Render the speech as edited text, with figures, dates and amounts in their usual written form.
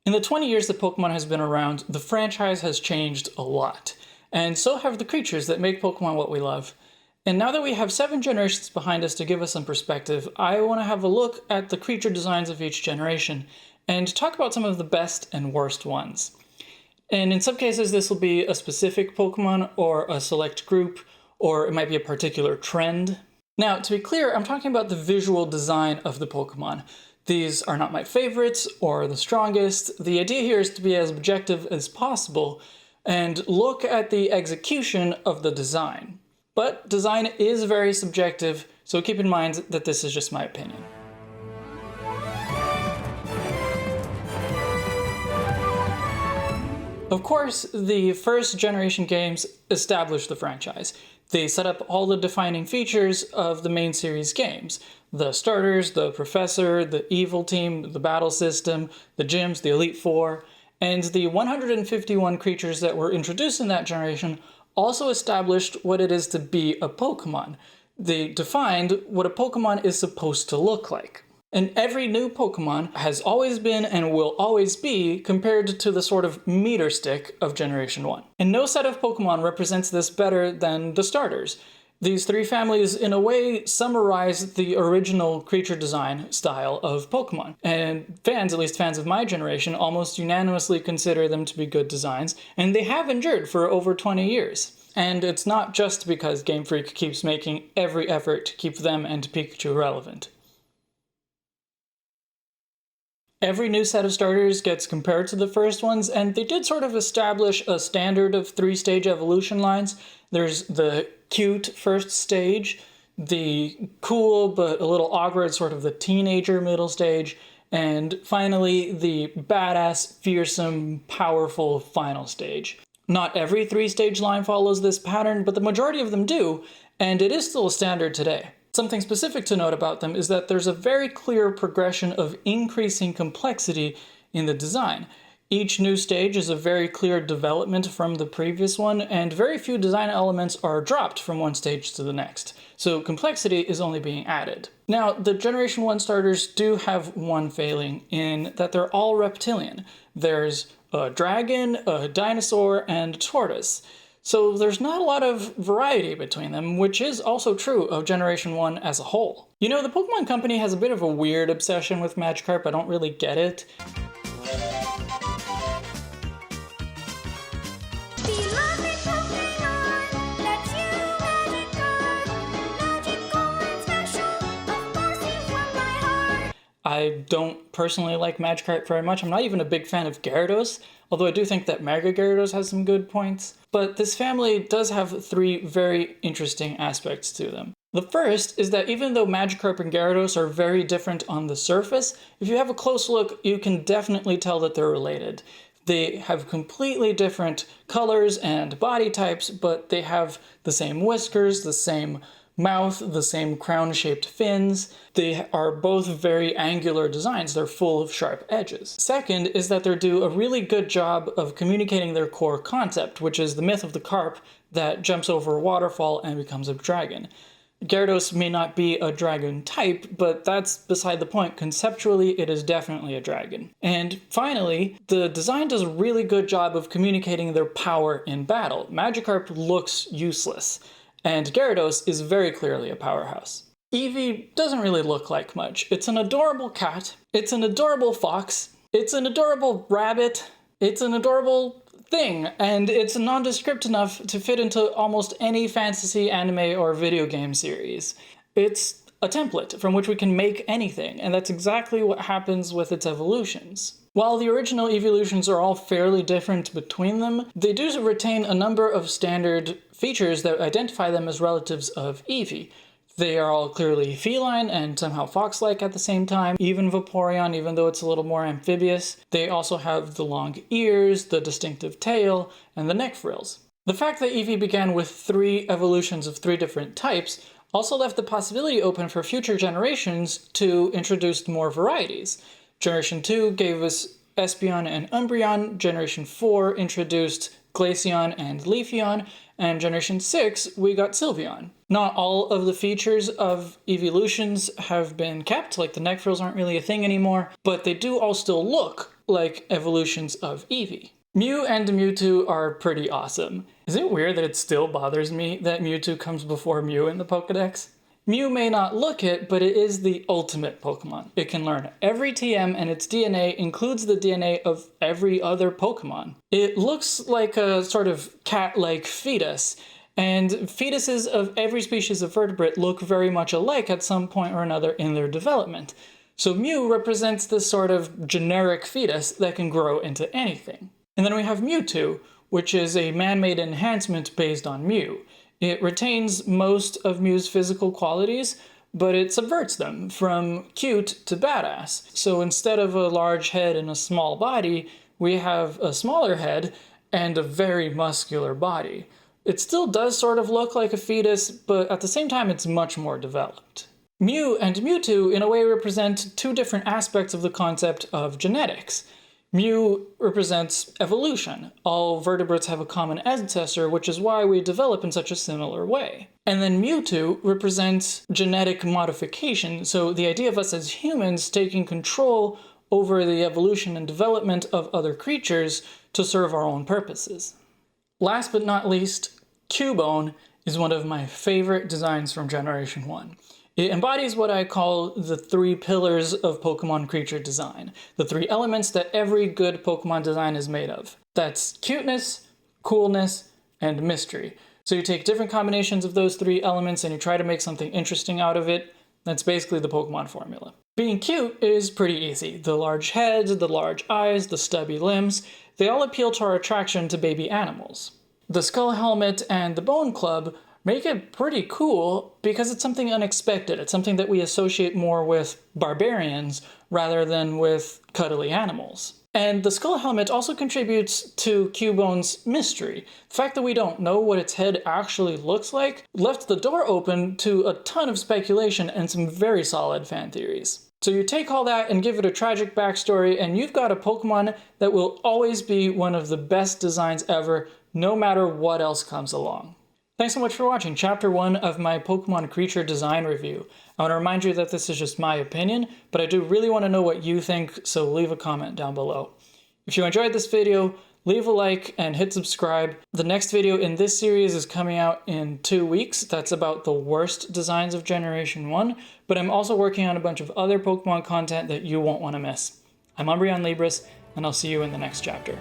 In the 20 years that Pokemon has been around, the franchise has changed a lot. And so have the creatures that make Pokemon what we love. And now that we have 7 generations behind us to give us some perspective, I want to have a look at the creature designs of each generation and talk about some of the best and worst ones. And in some cases, this will be a specific Pokemon or a select group, or it might be a particular trend. Now, to be clear, I'm talking about the visual design of the Pokemon. These are not my favorites or the strongest. The idea here is to be as objective as possible and look at the execution of the design. But design is very subjective, so keep in mind that this is just my opinion. Of course, the first generation games established the franchise. They set up all the defining features of the main series games. The starters, the professor, the evil team, the battle system, the gyms, the Elite Four, and the 151 creatures that were introduced in that generation also established what it is to be a Pokemon. They defined what a Pokemon is supposed to look like. And every new Pokemon has always been and will always be compared to the sort of meter stick of Generation 1. And no set of Pokemon represents this better than the starters. These 3 families, in a way, summarize the original creature design style of Pokemon. And fans, at least fans of my generation, almost unanimously consider them to be good designs, and they have endured for over 20 years. And it's not just because Game Freak keeps making every effort to keep them and Pikachu relevant. Every new set of starters gets compared to the first ones, and they did sort of establish a standard of 3-stage evolution lines. There's the cute first stage, the cool but a little awkward sort of the teenager middle stage, and finally the badass, fearsome, powerful final stage. Not every 3-stage line follows this pattern, but the majority of them do, and it is still a standard today. Something specific to note about them is that there's a very clear progression of increasing complexity in the design. Each new stage is a very clear development from the previous one, and very few design elements are dropped from one stage to the next. So complexity is only being added. Now, the Generation 1 starters do have one failing in that they're all reptilian. There's a dragon, a dinosaur, and a tortoise. So there's not a lot of variety between them, which is also true of Generation 1 as a whole. You know, the Pokemon Company has a bit of a weird obsession with Magikarp. I don't really get it. I don't personally like Magikarp very much. I'm not even a big fan of Gyarados, although I do think that Mega Gyarados has some good points. But this family does have 3 very interesting aspects to them. The first is that even though Magikarp and Gyarados are very different on the surface, if you have a close look, you can definitely tell that they're related. They have completely different colors and body types, but they have the same whiskers, the same mouth, the same crown-shaped fins. They are both very angular designs. They're full of sharp edges. Second is that they do a really good job of communicating their core concept, which is the myth of the carp that jumps over a waterfall and becomes a dragon. Gyarados may not be a dragon type, but that's beside the point. Conceptually, it is definitely a dragon. And finally, the design does a really good job of communicating their power in battle. Magikarp looks useless, and Gyarados is very clearly a powerhouse. Eevee doesn't really look like much. It's an adorable cat, it's an adorable fox, it's an adorable rabbit, it's an adorable thing, and it's nondescript enough to fit into almost any fantasy, anime, or video game series. It's a template from which we can make anything, and that's exactly what happens with its evolutions. While the original evolutions are all fairly different between them, they do retain a number of standard features that identify them as relatives of Eevee. They are all clearly feline and somehow fox-like at the same time, even Vaporeon, even though it's a little more amphibious. They also have the long ears, the distinctive tail, and the neck frills. The fact that Eevee began with 3 evolutions of 3 different types also left the possibility open for future generations to introduce more varieties. Generation 2 gave us Espeon and Umbreon, Generation 4 introduced Glaceon and Leafeon, and Generation 6 we got Sylveon. Not all of the features of evolutions have been kept, like the neck frills aren't really a thing anymore, but they do all still look like evolutions of Eevee. Mew and Mewtwo are pretty awesome. Is it weird that it still bothers me that Mewtwo comes before Mew in the Pokedex? Mew may not look it, but it is the ultimate Pokemon. It can learn every TM, and its DNA includes the DNA of every other Pokemon. It looks like a sort of cat-like fetus, and fetuses of every species of vertebrate look very much alike at some point or another in their development. So Mew represents this sort of generic fetus that can grow into anything. And then we have Mewtwo, which is a man-made enhancement based on Mew. It retains most of Mew's physical qualities, but it subverts them from cute to badass. So instead of a large head and a small body, we have a smaller head and a very muscular body. It still does sort of look like a fetus, but at the same time it's much more developed. Mew and Mewtwo in a way represent two different aspects of the concept of genetics. Mew represents evolution. All vertebrates have a common ancestor, which is why we develop in such a similar way. And then Mewtwo represents genetic modification, so the idea of us as humans taking control over the evolution and development of other creatures to serve our own purposes. Last but not least, Cubone is one of my favorite designs from Generation 1. It embodies what I call the three pillars of Pokemon creature design, the three elements that every good Pokemon design is made of. That's cuteness, coolness, and mystery. So you take different combinations of those three elements and you try to make something interesting out of it. That's basically the Pokemon formula. Being cute is pretty easy. The large heads, the large eyes, the stubby limbs, they all appeal to our attraction to baby animals. The skull helmet and the bone club make it pretty cool because it's something unexpected. It's something that we associate more with barbarians rather than with cuddly animals. And the skull helmet also contributes to Cubone's mystery. The fact that we don't know what its head actually looks like left the door open to a ton of speculation and some very solid fan theories. So you take all that and give it a tragic backstory, and you've got a Pokemon that will always be one of the best designs ever, no matter what else comes along. Thanks so much for watching Chapter 1 of my Pokemon creature design review. I want to remind you that this is just my opinion, but I do really want to know what you think, so leave a comment down below. If you enjoyed this video, leave a like and hit subscribe. The next video in this series is coming out in 2 weeks. That's about the worst designs of Generation 1, but I'm also working on a bunch of other Pokemon content that you won't want to miss. I'm Umbreon Libris, and I'll see you in the next chapter.